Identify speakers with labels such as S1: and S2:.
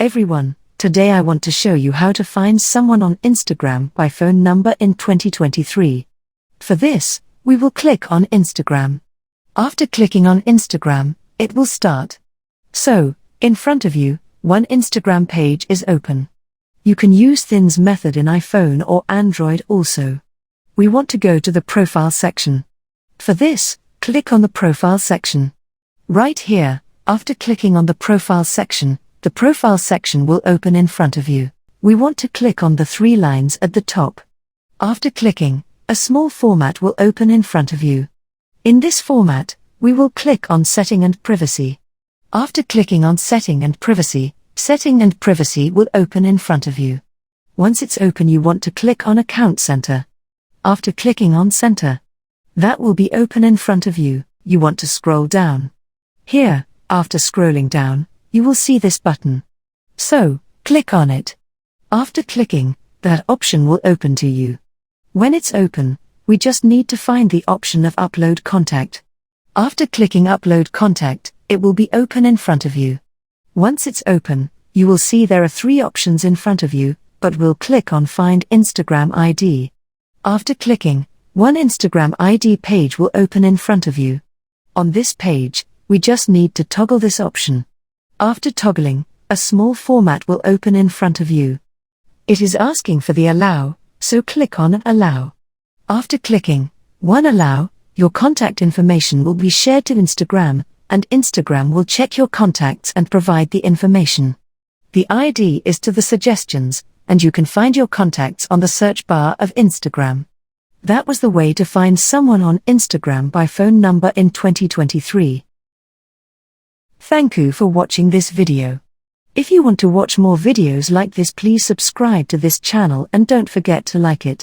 S1: everyone, today I want to show you how to find someone on Instagram by phone number in 2023. For this, we will click on Instagram. After clicking on Instagram, it will start. So, in front of you, one Instagram page is open. You can use Thin's method in iPhone or Android also. We want to go to the profile section. For this, click on the profile section. Right here, after clicking on the profile section will open in front of you. We want to click on the 3 lines at the top. After clicking, a small format will open in front of you. In this format, we will click on Setting and Privacy. After clicking on Setting and Privacy will open in front of you. Once it's open, you want to click on Account Center. After clicking on Center, that will be open in front of you. You want to scroll down. Here, after scrolling down, you will see this button. So, click on it. After clicking, that option will open to you. When it's open, we just need to find the option of Upload Contact. After clicking Upload Contact, it will be open in front of you. Once it's open, you will see there are 3 options in front of you, but we'll click on Find Instagram ID. After clicking, one Instagram ID page will open in front of you. On this page, we just need to toggle this option. After toggling, a small format will open in front of you. It is asking for the Allow, so click on Allow. After clicking Allow, your contact information will be shared to Instagram, and Instagram will check your contacts and provide the information. The ID is to the suggestions, and you can find your contacts on the search bar of Instagram. That was the way to find someone on Instagram by phone number in 2023. Thank you for watching this video. If you want to watch more videos like this, please subscribe to this channel and don't forget to like it.